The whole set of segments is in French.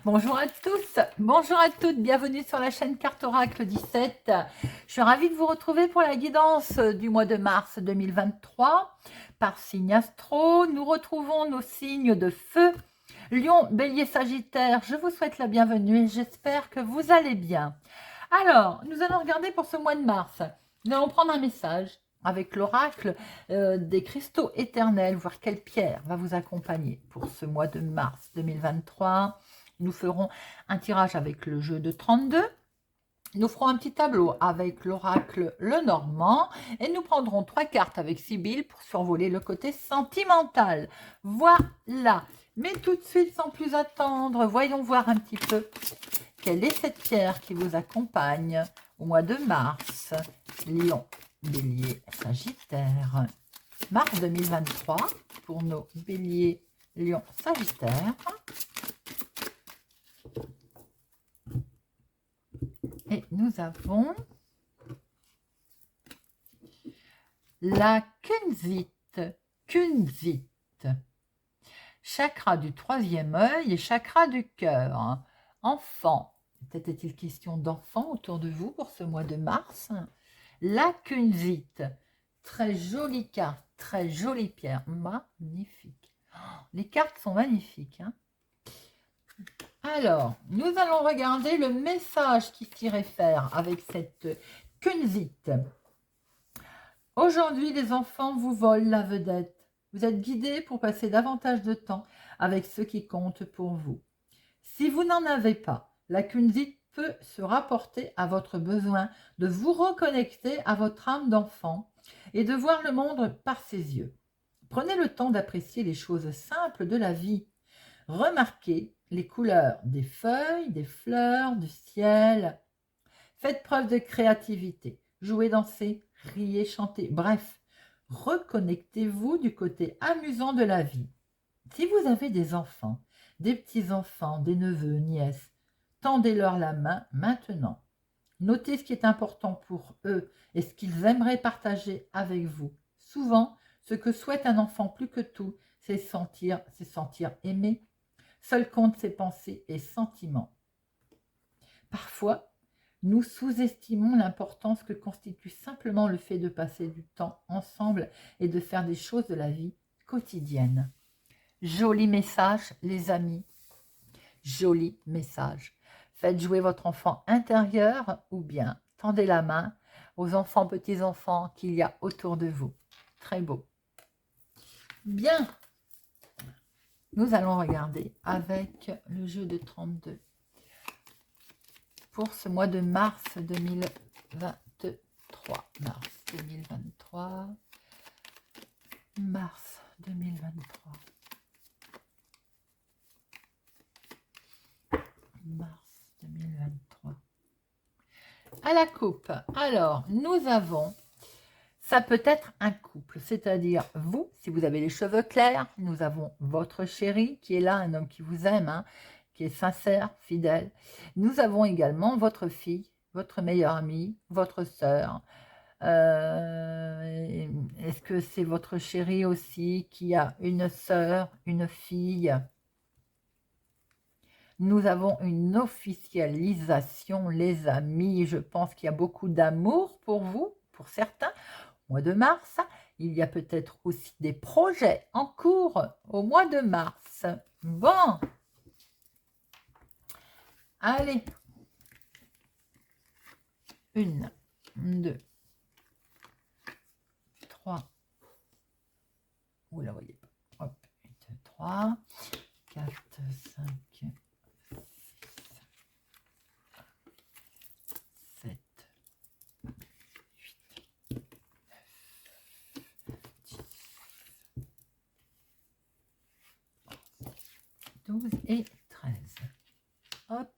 Bonjour à tous, bonjour à toutes, bienvenue sur la chaîne Carte Oracle 17. Je suis ravie de vous retrouver pour la guidance du mois de mars 2023 par signe astro. Nous retrouvons nos signes de feu, Lion, Bélier, Sagittaire. Je vous souhaite la bienvenue et j'espère que vous allez bien. Alors, nous allons regarder pour ce mois de mars. Nous allons prendre un message avec l'oracle des cristaux éternels, voir quelle pierre va vous accompagner pour ce mois de mars 2023. Nous ferons un tirage avec le jeu de 32. Nous ferons un petit tableau avec l'oracle Lenormand et nous prendrons 3 cartes avec Sibylle pour survoler le côté sentimental. Voilà. Mais tout de suite, sans plus attendre, voyons voir un petit peu quelle est cette pierre qui vous accompagne au mois de mars. Lion, Bélier, Sagittaire. Mars 2023 pour nos Béliers, Lion, Sagittaire. Et nous avons la Kunzite, chakra du troisième œil et chakra du cœur. Enfant, peut-être est-il question d'enfants autour de vous pour ce mois de mars. La Kunzite, très jolie carte, très jolie pierre, magnifique. Les cartes sont magnifiques, hein. Alors, nous allons regarder le message qui s'y réfère avec cette Kunzite. Aujourd'hui, les enfants vous volent la vedette. Vous êtes guidés pour passer davantage de temps avec ceux qui comptent pour vous. Si vous n'en avez pas, la Kunzite peut se rapporter à votre besoin de vous reconnecter à votre âme d'enfant et de voir le monde par ses yeux. Prenez le temps d'apprécier les choses simples de la vie. Remarquez les couleurs des feuilles, des fleurs, du ciel. Faites preuve de créativité. Jouez, dansez, riez, chantez. Bref, reconnectez-vous du côté amusant de la vie. Si vous avez des enfants, des petits-enfants, des neveux, nièces, tendez-leur la main maintenant. Notez ce qui est important pour eux et ce qu'ils aimeraient partager avec vous. Souvent, ce que souhaite un enfant plus que tout, c'est sentir aimé. Seul compte ses pensées et sentiments. Parfois, nous sous-estimons l'importance que constitue simplement le fait de passer du temps ensemble et de faire des choses de la vie quotidienne. Joli message, les amis. Joli message. Faites jouer votre enfant intérieur ou bien tendez la main aux enfants, petits-enfants qu'il y a autour de vous. Très beau. Bien. Nous allons regarder avec le jeu de 32 pour ce mois de mars 2023. Mars 2023. Mars 2023. Mars 2023. À la coupe. Alors, nous avons... Ça peut être un couple, c'est-à-dire vous, si vous avez les cheveux clairs, nous avons votre chéri qui est là, un homme qui vous aime, hein, qui est sincère, fidèle. Nous avons également votre fille, votre meilleure amie, votre sœur. Est-ce que c'est votre chéri aussi qui a une sœur, une fille? Nous avons une officialisation, les amis. Je pense qu'il y a beaucoup d'amour pour vous, pour certains. Mois de mars, il y a peut-être aussi des projets en cours au mois de mars. Bon, allez, 1, 2, 3, vous la voyez pas, hop, 2, 3, 4, 5, 7, 12 et 13. Hop.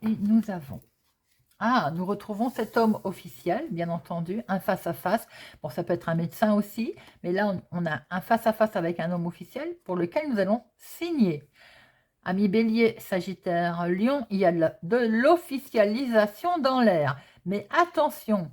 Et nous avons... Ah, nous retrouvons cet homme officiel, bien entendu, un face-à-face. Bon, ça peut être un médecin aussi, mais là, on a un face-à-face avec un homme officiel pour lequel nous allons signer. Amis Bélier, Sagittaire, Lion, il y a de l'officialisation dans l'air. Mais attention,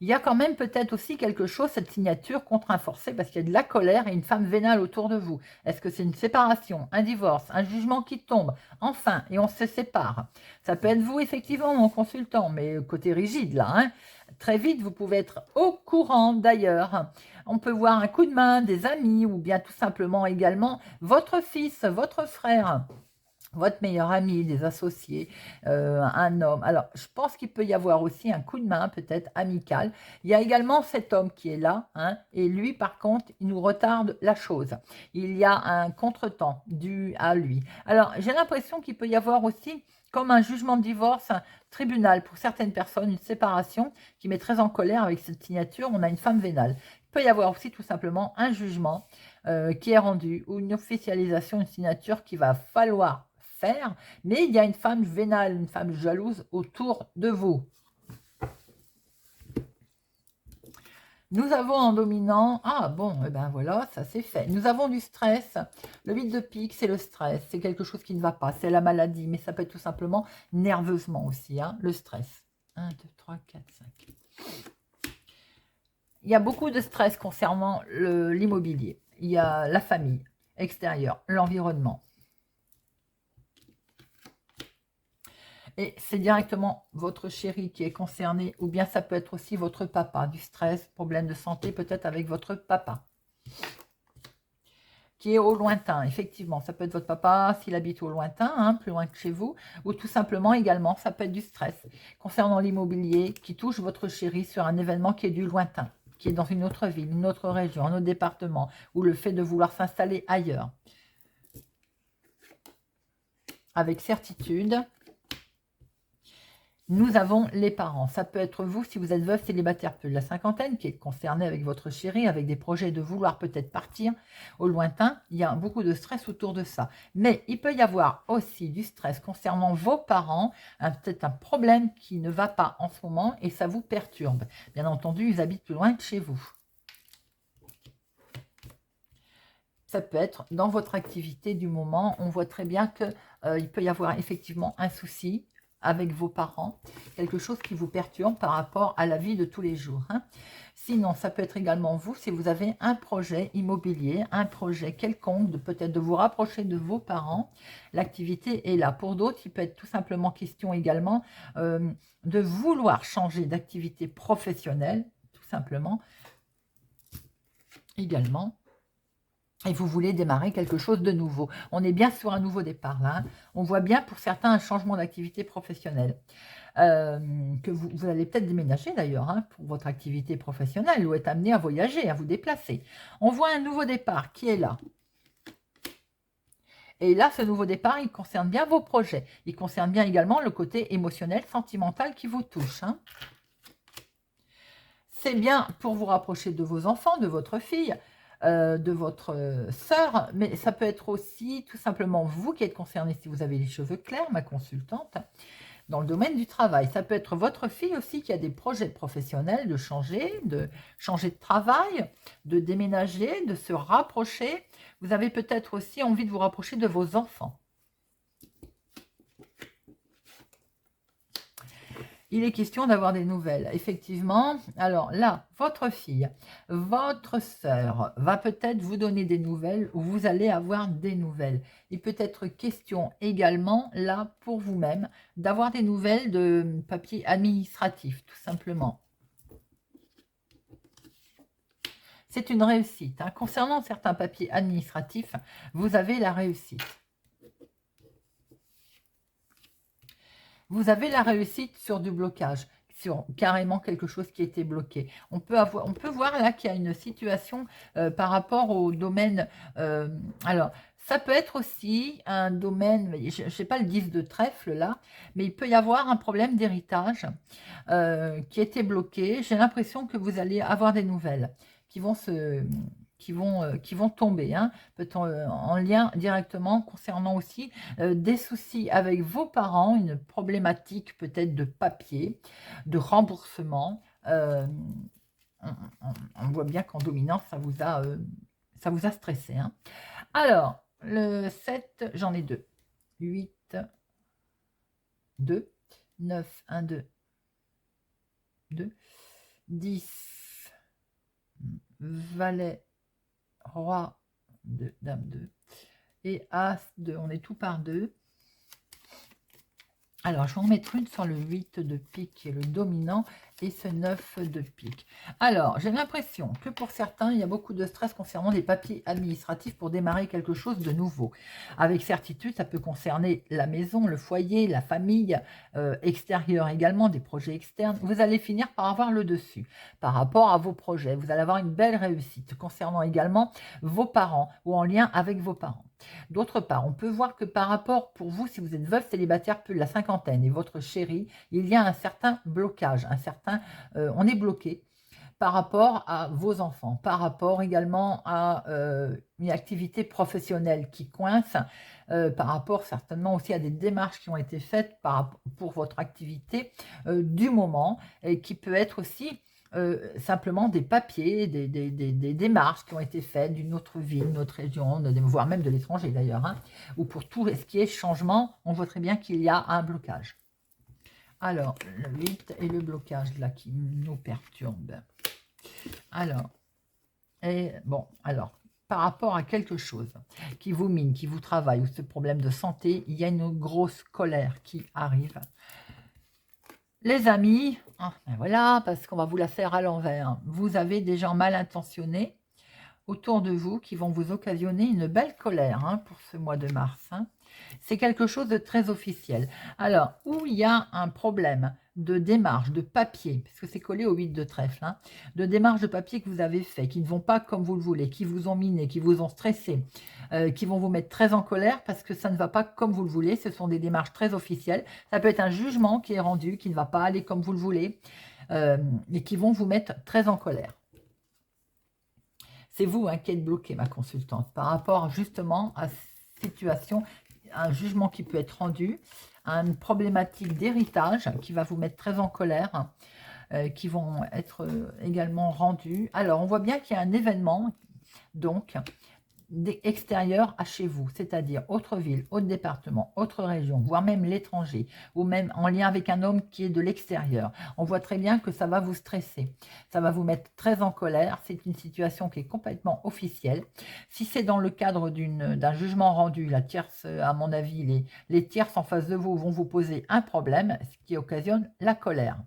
Il y a quand même peut-être aussi quelque chose, cette signature contraint forcé, parce qu'il y a de la colère et une femme vénale autour de vous. Est-ce que c'est une séparation, un divorce, un jugement qui tombe? Enfin, et on se sépare. Ça peut être vous, effectivement, mon consultant, mais côté rigide, là. Hein. Très vite, vous pouvez être au courant, d'ailleurs. On peut voir un coup de main des amis ou bien tout simplement également votre fils, votre frère, votre meilleur ami, des associés, un homme. Alors, je pense qu'il peut y avoir aussi un coup de main, peut-être amical. Il y a également cet homme qui est là, hein, et lui, par contre, il nous retarde la chose. Il y a un contretemps dû à lui. Alors, j'ai l'impression qu'il peut y avoir aussi, comme un jugement de divorce, un tribunal pour certaines personnes, une séparation qui met très en colère avec cette signature. On a une femme vénale. Il peut y avoir aussi tout simplement un jugement qui est rendu ou une officialisation, une signature qu'il va falloir faire, mais il y a une femme vénale, une femme jalouse autour de vous. Nous avons en dominant, ah bon, eh ben voilà, ça c'est fait. Nous avons du stress. Le 8 de pique, c'est le stress, c'est quelque chose qui ne va pas, c'est la maladie, mais ça peut être tout simplement nerveusement aussi, hein, le stress. 1, 2, 3, 4, 5. Il y a beaucoup de stress concernant l'immobilier. Il y a la famille extérieure, l'environnement. Et c'est directement votre chéri qui est concerné, ou bien ça peut être aussi votre papa, du stress, problème de santé peut-être avec votre papa, qui est au lointain, effectivement. Ça peut être votre papa s'il habite au lointain, hein, plus loin que chez vous, ou tout simplement également, ça peut être du stress concernant l'immobilier qui touche votre chéri sur un événement qui est du lointain, qui est dans une autre ville, une autre région, un autre département, ou le fait de vouloir s'installer ailleurs. Avec certitude, nous avons les parents. Ça peut être vous si vous êtes veuf célibataire plus de la cinquantaine qui est concerné avec votre chéri, avec des projets de vouloir peut-être partir au lointain. Il y a beaucoup de stress autour de ça. Mais il peut y avoir aussi du stress concernant vos parents, peut-être un problème qui ne va pas en ce moment et ça vous perturbe. Bien entendu, ils habitent plus loin que chez vous. Ça peut être dans votre activité du moment. On voit très bien qu'il peut y avoir effectivement un souci avec vos parents, quelque chose qui vous perturbe par rapport à la vie de tous les jours. Hein. Sinon, ça peut être également vous, si vous avez un projet immobilier, un projet quelconque, peut-être de vous rapprocher de vos parents, l'activité est là. Pour d'autres, il peut être tout simplement question également de vouloir changer d'activité professionnelle, tout simplement, également. Et vous voulez démarrer quelque chose de nouveau. On est bien sur un nouveau départ là. Hein. On voit bien pour certains un changement d'activité professionnelle. Que vous allez peut-être déménager d'ailleurs hein, pour votre activité professionnelle ou être amené à voyager, à vous déplacer. On voit un nouveau départ qui est là. Et là, ce nouveau départ, il concerne bien vos projets. Il concerne bien également le côté émotionnel, sentimental qui vous touche. Hein. C'est bien pour vous rapprocher de vos enfants, de votre fille, de votre sœur, mais ça peut être aussi tout simplement vous qui êtes concerné si vous avez les cheveux clairs, ma consultante, dans le domaine du travail. Ça peut être votre fille aussi qui a des projets professionnels de changer de travail, de déménager, de se rapprocher. Vous avez peut-être aussi envie de vous rapprocher de vos enfants. Il est question d'avoir des nouvelles, effectivement. Alors là, votre fille, votre sœur va peut-être vous donner des nouvelles ou vous allez avoir des nouvelles. Il peut être question également, là, pour vous-même, d'avoir des nouvelles de papier administratif, tout simplement. C'est une réussite. Hein. Concernant certains papiers administratifs, vous avez la réussite. Vous avez la réussite sur du blocage, sur carrément quelque chose qui était bloqué. On peut voir là qu'il y a une situation par rapport au domaine. Alors, ça peut être aussi un domaine, je ne sais pas le 10 de trèfle là, mais il peut y avoir un problème d'héritage qui était bloqué. J'ai l'impression que vous allez avoir des nouvelles qui vont qui vont tomber, hein, en lien directement concernant aussi des soucis avec vos parents, une problématique peut-être de papier, de remboursement. On voit bien qu'en dominance, ça vous a stressé. Hein. Alors, le 7, j'en ai deux. 8, 2, 9, 1, 2, 2. 10, valet, roi, 2, dame 2 et as 2. On est tout par 2. Alors, je vais en mettre une sur le 8 de pique qui est le dominant et ce 9 de pique. Alors, j'ai l'impression que pour certains, il y a beaucoup de stress concernant les papiers administratifs pour démarrer quelque chose de nouveau. Avec certitude, ça peut concerner la maison, le foyer, la famille, extérieure également, des projets externes. Vous allez finir par avoir le dessus par rapport à vos projets. Vous allez avoir une belle réussite concernant également vos parents ou en lien avec vos parents. D'autre part, on peut voir que par rapport pour vous, si vous êtes veuf célibataire plus de la cinquantaine et votre chéri, il y a un certain blocage, on est bloqué par rapport à vos enfants, par rapport également à une activité professionnelle qui coince, par rapport certainement aussi à des démarches qui ont été faites pour votre activité du moment et qui peut être aussi simplement des papiers, des démarches qui ont été faites d'une autre ville, d'une autre région, voire même de l'étranger d'ailleurs, hein, ou pour tout ce qui est changement, on voit très bien qu'il y a un blocage. Alors, le 8 et le blocage là qui nous perturbe. Alors, par rapport à quelque chose qui vous mine, qui vous travaille, ou ce problème de santé, il y a une grosse colère qui arrive. Les amis, ben voilà, parce qu'on va vous la faire à l'envers. Vous avez des gens mal intentionnés autour de vous qui vont vous occasionner une belle colère pour ce mois de mars. C'est quelque chose de très officiel. Alors, où il y a un problème de démarche, de papier, parce que c'est collé au 8 de trèfle, de démarche de papier que vous avez fait, qui ne vont pas comme vous le voulez, qui vous ont miné, qui vous ont stressé, qui vont vous mettre très en colère parce que ça ne va pas comme vous le voulez. Ce sont des démarches très officielles. Ça peut être un jugement qui est rendu, qui ne va pas aller comme vous le voulez, et qui vont vous mettre très en colère. C'est vous qui êtes bloqué, ma consultante, par rapport justement à cette situation, un jugement qui peut être rendu, à une problématique d'héritage qui va vous mettre très en colère, qui vont être également rendus. Alors, on voit bien qu'il y a un événement, donc, extérieur à chez vous, c'est-à-dire autre ville, autre département, autre région, voire même l'étranger, ou même en lien avec un homme qui est de l'extérieur. On voit très bien que ça va vous stresser, ça va vous mettre très en colère, c'est une situation qui est complètement officielle. Si c'est dans le cadre d'un jugement rendu, la tierce, à mon avis, les tierces en face de vous vont vous poser un problème, ce qui occasionne la colère.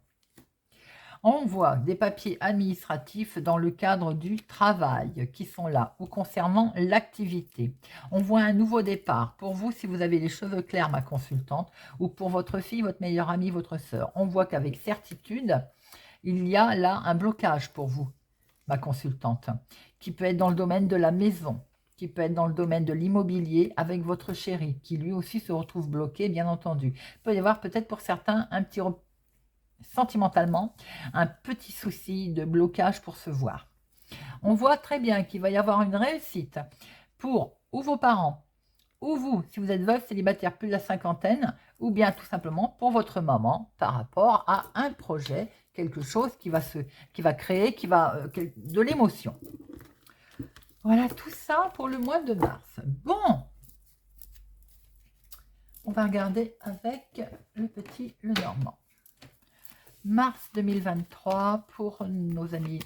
On voit des papiers administratifs dans le cadre du travail qui sont là ou concernant l'activité. On voit un nouveau départ pour vous si vous avez les cheveux clairs, ma consultante, ou pour votre fille, votre meilleure amie, votre sœur. On voit qu'avec certitude, il y a là un blocage pour vous, ma consultante, qui peut être dans le domaine de la maison, qui peut être dans le domaine de l'immobilier avec votre chéri, qui lui aussi se retrouve bloqué, bien entendu. Il peut y avoir peut-être pour certains un petit sentimentalement, un petit souci de blocage pour se voir. On voit très bien qu'il va y avoir une réussite pour ou vos parents, ou vous, si vous êtes veuf, célibataire plus de la cinquantaine, ou bien tout simplement pour votre maman par rapport à un projet, quelque chose qui va créer, de l'émotion. Voilà tout ça pour le mois de mars. Bon, on va regarder avec le normand. Mars 2023 pour nos amis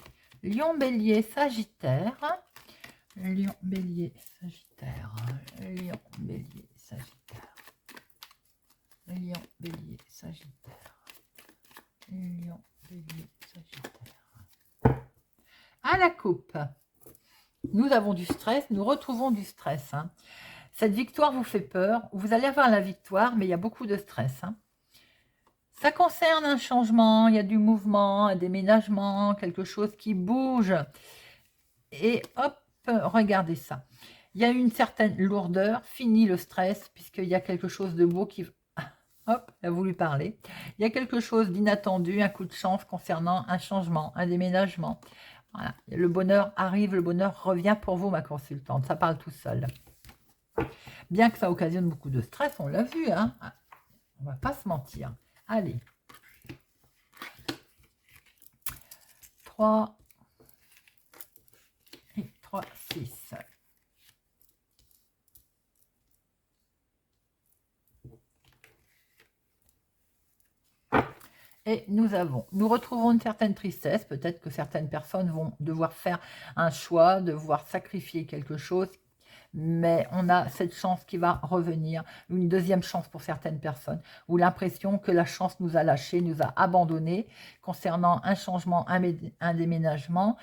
Lion, Bélier, Sagittaire. Lion, Bélier, Sagittaire. Lion, Bélier, Sagittaire. Lion, Bélier, Sagittaire. Lion, Bélier, Sagittaire. À la coupe, nous avons du stress, nous retrouvons du stress. Cette victoire vous fait peur. Vous allez avoir la victoire, mais il y a beaucoup de stress. Ça concerne un changement, il y a du mouvement, un déménagement, quelque chose qui bouge. Et hop, regardez ça. Il y a une certaine lourdeur, fini le stress, puisqu'il y a quelque chose de beau qui... Hop, a voulu parler. Il y a quelque chose d'inattendu, un coup de chance concernant un changement, un déménagement. Voilà. Le bonheur arrive, le bonheur revient pour vous, ma consultante. Ça parle tout seul. Bien que ça occasionne beaucoup de stress, on l'a vu, hein. On va pas se mentir. Allez. 3 et 3, 6. Et nous retrouvons une certaine tristesse. Peut-être que certaines personnes vont devoir faire un choix, devoir sacrifier quelque chose. Mais on a cette chance qui va revenir, une deuxième chance pour certaines personnes, ou l'impression que la chance nous a lâchés, nous a abandonnés concernant un changement, un déménagement.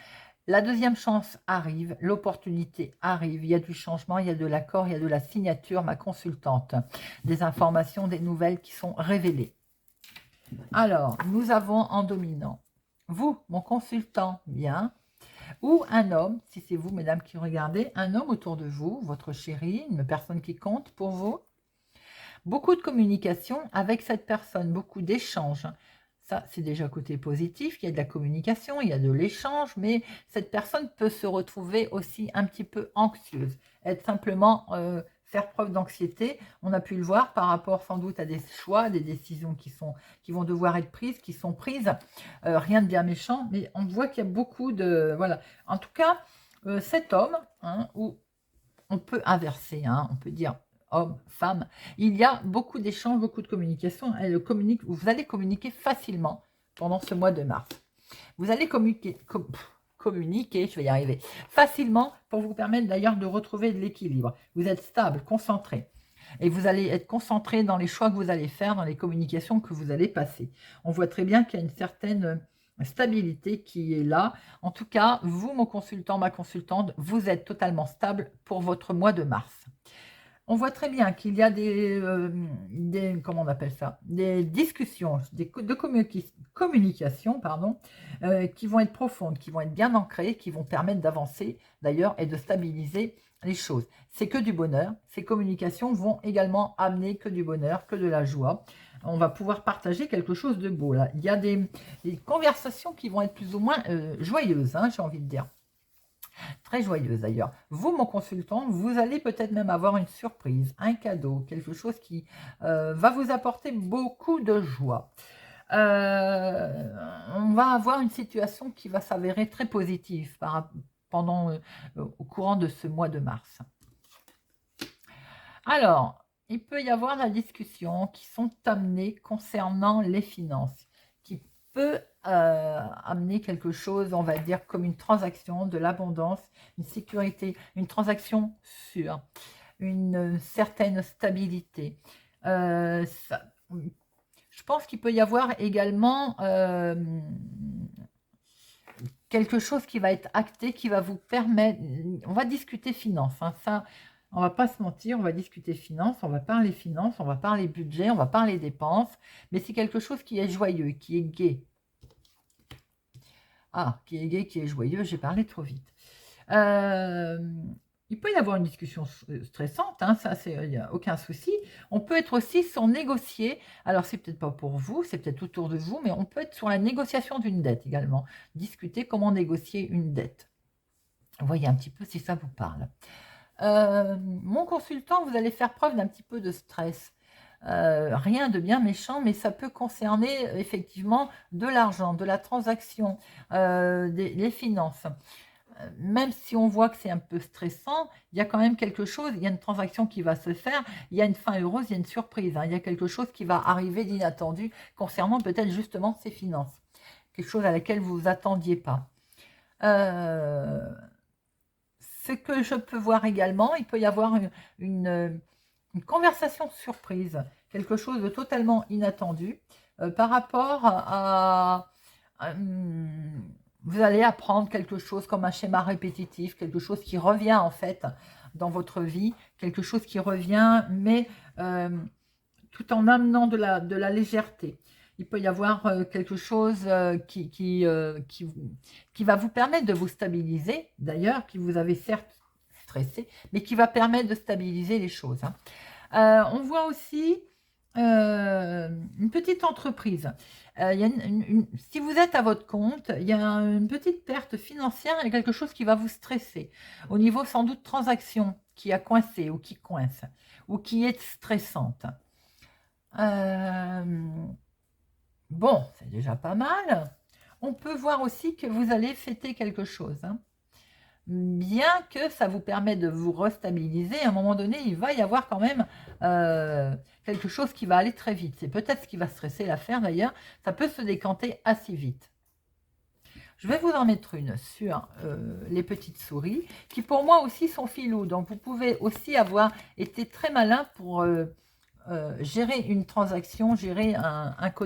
La deuxième chance arrive, l'opportunité arrive, il y a du changement, il y a de l'accord, il y a de la signature, ma consultante, des informations, des nouvelles qui sont révélées. Alors, nous avons en dominant, vous, mon consultant, bien, ou un homme, si c'est vous, mesdames, qui regardez, un homme autour de vous, votre chéri, une personne qui compte pour vous. Beaucoup de communication avec cette personne, beaucoup d'échanges. Ça, c'est déjà côté positif, il y a de la communication, il y a de l'échange, mais cette personne peut se retrouver aussi un petit peu anxieuse, être simplement faire preuve d'anxiété. On a pu le voir par rapport sans doute à des choix, des décisions qui vont devoir être prises, qui sont prises. Rien de bien méchant, mais on voit qu'il y a beaucoup de... Voilà. En tout cas, cet homme, hein, où on peut inverser, hein, on peut dire homme, femme, il y a beaucoup d'échanges, beaucoup de communication. Vous allez communiquer facilement pendant ce mois de mars. Vous allez communiquer, je vais y arriver, facilement pour vous permettre d'ailleurs de retrouver de l'équilibre. Vous êtes stable, concentré. Et vous allez être concentré dans les choix que vous allez faire, dans les communications que vous allez passer. On voit très bien qu'il y a une certaine stabilité qui est là. En tout cas, vous, mon consultant, ma consultante, vous êtes totalement stable pour votre mois de mars. On voit très bien qu'il y a comment on appelle ça, des discussions, de communication, pardon, qui vont être profondes, qui vont être bien ancrées, qui vont permettre d'avancer d'ailleurs et de stabiliser les choses. C'est que du bonheur. Ces communications vont également amener que du bonheur, que de la joie. On va pouvoir partager quelque chose de beau là. Il y a des conversations qui vont être plus ou moins joyeuses, hein, j'ai envie de dire. Très joyeuse d'ailleurs. Vous, mon consultant, vous allez peut-être même avoir une surprise, un cadeau, quelque chose qui va vous apporter beaucoup de joie. On va avoir une situation qui va s'avérer très positive au courant de ce mois de mars. Alors, il peut y avoir la discussion qui sont amenées concernant les finances, qui peut amener quelque chose, on va dire, comme une transaction, de l'abondance, une sécurité, une transaction sûre, une certaine stabilité. Je pense qu'il peut y avoir également quelque chose qui va être acté, qui va vous permettre... On va discuter finances, hein, ça... On va pas se mentir, on va discuter finances, on va parler finances, on va parler budget, on va parler dépenses, mais c'est quelque chose qui est joyeux, qui est gai. Ah, qui est gai, qui est joyeux, j'ai parlé trop vite. Il peut y avoir une discussion stressante, hein, ça, il n'y a aucun souci. On peut être aussi sur négocier, alors c'est peut-être pas pour vous, c'est peut-être autour de vous, mais on peut être sur la négociation d'une dette également. Discuter comment négocier une dette. Voyez un petit peu si ça vous parle. Mon consultant, vous allez faire preuve d'un petit peu de stress. Rien de bien méchant, mais ça peut concerner effectivement de l'argent, de la transaction, les finances. Même si on voit que c'est un peu stressant, il y a quand même quelque chose, il y a une transaction qui va se faire, il y a une fin heureuse, il y a une surprise, hein, il y a quelque chose qui va arriver d'inattendu concernant peut-être justement ces finances. Quelque chose à laquelle vous ne vous attendiez pas. Ce que je peux voir également, il peut y avoir une conversation surprise, quelque chose de totalement inattendu par rapport vous allez apprendre quelque chose comme un schéma répétitif, quelque chose qui revient en fait dans votre vie, quelque chose qui revient, mais tout en amenant de la légèreté. Il peut y avoir quelque chose qui va vous permettre de vous stabiliser, d'ailleurs, qui vous avez certes stressé, mais qui va permettre de stabiliser les choses. Hein. On voit aussi une petite entreprise. Si vous êtes à votre compte, il y a une petite perte financière, il y a quelque chose qui va vous stresser. Au niveau sans doute transaction qui a coincé ou qui coince, ou qui est stressante. Bon, c'est déjà pas mal. On peut voir aussi que vous allez fêter quelque chose. Hein. bien que ça vous permet de vous restabiliser, à un moment donné, il va y avoir quand même quelque chose qui va aller très vite. C'est peut-être ce qui va stresser l'affaire d'ailleurs. Ça peut se décanter assez vite. Je vais vous en mettre une sur les petites souris, qui pour moi aussi sont filous. Donc, vous pouvez aussi avoir été très malin pour gérer une transaction, gérer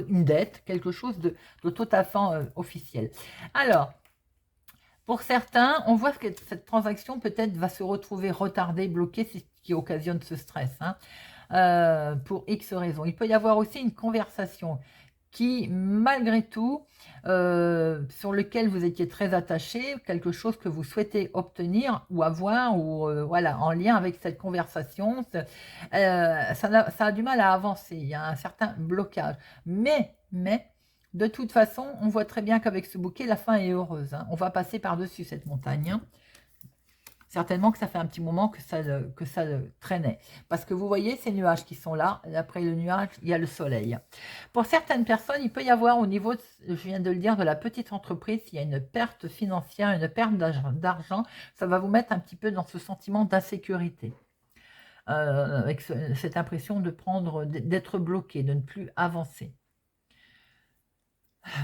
une dette, quelque chose de tout à fait officiel. Alors, pour certains, on voit que cette transaction peut-être va se retrouver retardée, bloquée, c'est ce qui occasionne ce stress, hein, pour X raisons. Il peut y avoir aussi une conversation qui, malgré tout, sur lequel vous étiez très attaché, quelque chose que vous souhaitez obtenir ou avoir, ou voilà, en lien avec cette conversation, ça a du mal à avancer, il y a un certain blocage. Mais, de toute façon, on voit très bien qu'avec ce bouquet, la fin est heureuse, hein. On va passer par-dessus cette montagne, hein. Certainement que ça fait un petit moment que ça traînait. Parce que vous voyez ces nuages qui sont là. Et après le nuage, il y a le soleil. Pour certaines personnes, il peut y avoir au niveau, je viens de le dire, de la petite entreprise, il y a une perte financière, une perte d'argent. Ça va vous mettre un petit peu dans ce sentiment d'insécurité. Avec cette impression d'être bloqué, de ne plus avancer.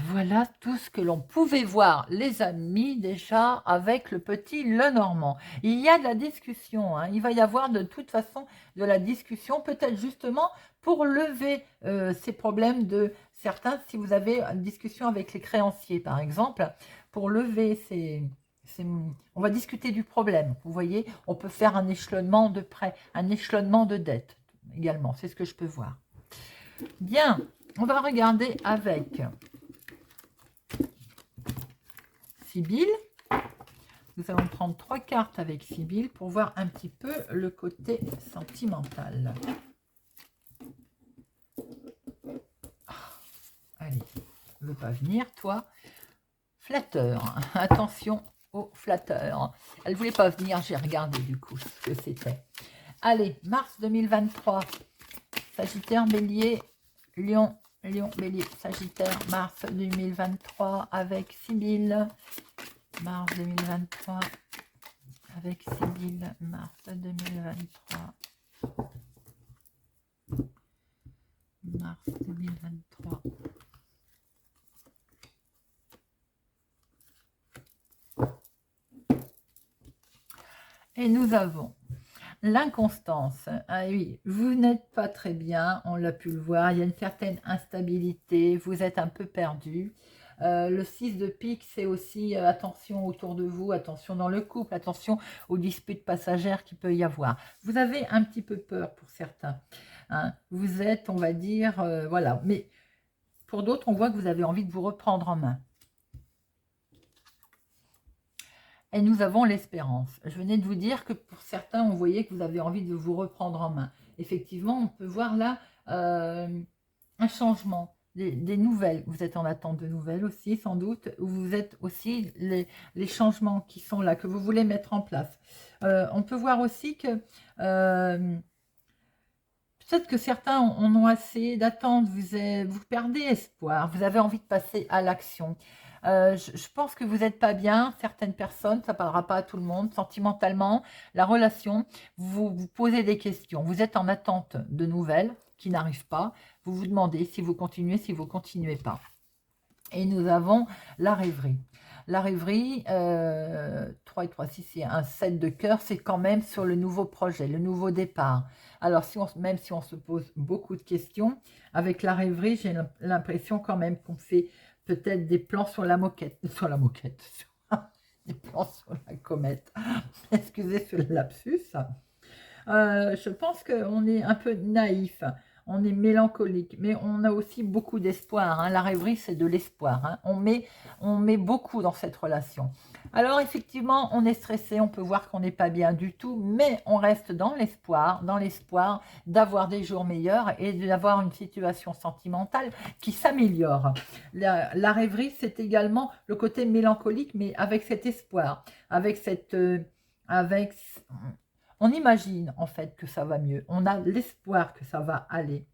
Voilà tout ce que l'on pouvait voir, les amis, déjà avec le petit Lenormand. Il y a de la discussion, hein. Il va y avoir de toute façon de la discussion, peut-être justement pour lever ces problèmes de certains, si vous avez une discussion avec les créanciers par exemple, pour lever on va discuter du problème, vous voyez, on peut faire un échelonnement de prêts, un échelonnement de dettes également, c'est ce que je peux voir. Bien, on va regarder avec Sibylle. Nous allons prendre 3 cartes avec Sibylle pour voir un petit peu le côté sentimental. Allez, ne veux pas venir, toi. Flatteur, attention au flatteur. Elle ne voulait pas venir, j'ai regardé du coup ce que c'était. Allez, mars 2023, Sagittaire, Bélier, Lion, Bélier, Sagittaire, mars 2023 avec Sibylle. Mars 2023 avec Sibylle, mars 2023. Mars 2023. Et nous avons l'inconstance. Ah oui, vous n'êtes pas très bien, on l'a pu le voir, il y a une certaine instabilité, vous êtes un peu perdu. Le 6 de pique, c'est aussi attention autour de vous, attention dans le couple, attention aux disputes passagères qu'il peut y avoir. Vous avez un petit peu peur pour certains, hein. Vous êtes, on va dire, voilà. Mais pour d'autres, on voit que vous avez envie de vous reprendre en main. Et nous avons l'espérance. Je venais de vous dire que pour certains, on voyait que vous avez envie de vous reprendre en main. Effectivement, on peut voir là un changement, des nouvelles. Vous êtes en attente de nouvelles aussi, sans doute. Vous êtes aussi les changements qui sont là, que vous voulez mettre en place. On peut voir aussi que peut-être que certains en ont assez d'attente. Vous perdez espoir. Vous avez envie de passer à l'action. Je pense que vous n'êtes pas bien. Certaines personnes, ça ne parlera pas à tout le monde, sentimentalement, la relation, vous vous posez des questions. Vous êtes en attente de nouvelles qui n'arrivent pas. Vous vous demandez si vous continuez, si vous ne continuez pas. Et nous avons la rêverie. La rêverie, 3 et 3, 6, c'est un 7 de cœur, c'est quand même sur le nouveau projet, le nouveau départ. Alors, même si on se pose beaucoup de questions, avec la rêverie, j'ai l'impression quand même qu'on fait peut-être des plans sur la moquette, des plans sur la comète. Excusez ce lapsus. Je pense qu'on est un peu naïf, on est mélancolique, mais on a aussi beaucoup d'espoir, hein. La rêverie, c'est de l'espoir, hein. On met beaucoup dans cette relation. Alors, effectivement, on est stressé, on peut voir qu'on n'est pas bien du tout, mais on reste dans l'espoir d'avoir des jours meilleurs et d'avoir une situation sentimentale qui s'améliore. La rêverie, c'est également le côté mélancolique, mais avec cet espoir, on imagine en fait que ça va mieux. On a l'espoir que ça va aller.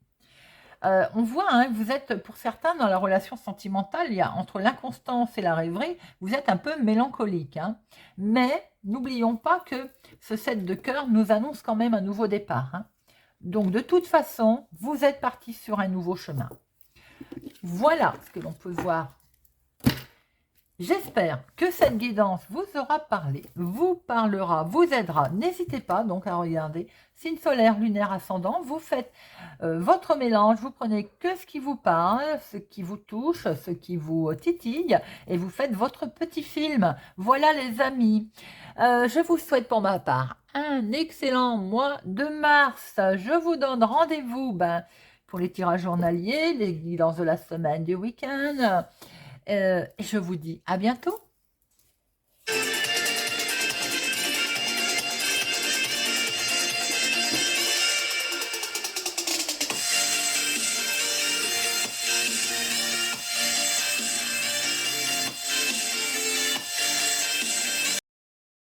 On voit, hein, vous êtes pour certains dans la relation sentimentale, il y a entre l'inconstance et la rêverie, vous êtes un peu mélancolique, hein. Mais n'oublions pas que ce 7 de cœur nous annonce quand même un nouveau départ, hein. Donc de toute façon, vous êtes parti sur un nouveau chemin. Voilà ce que l'on peut voir. J'espère que cette guidance vous aura parlé, vous parlera, vous aidera. N'hésitez pas donc à regarder signe solaire, lunaire, ascendant. Vous faites votre mélange, vous prenez que ce qui vous parle, ce qui vous touche, ce qui vous titille, et vous faites votre petit film. Voilà les amis. Je vous souhaite pour ma part un excellent mois de mars. Je vous donne rendez-vous pour les tirages journaliers, les guidances de la semaine, du week-end. Je vous dis à bientôt.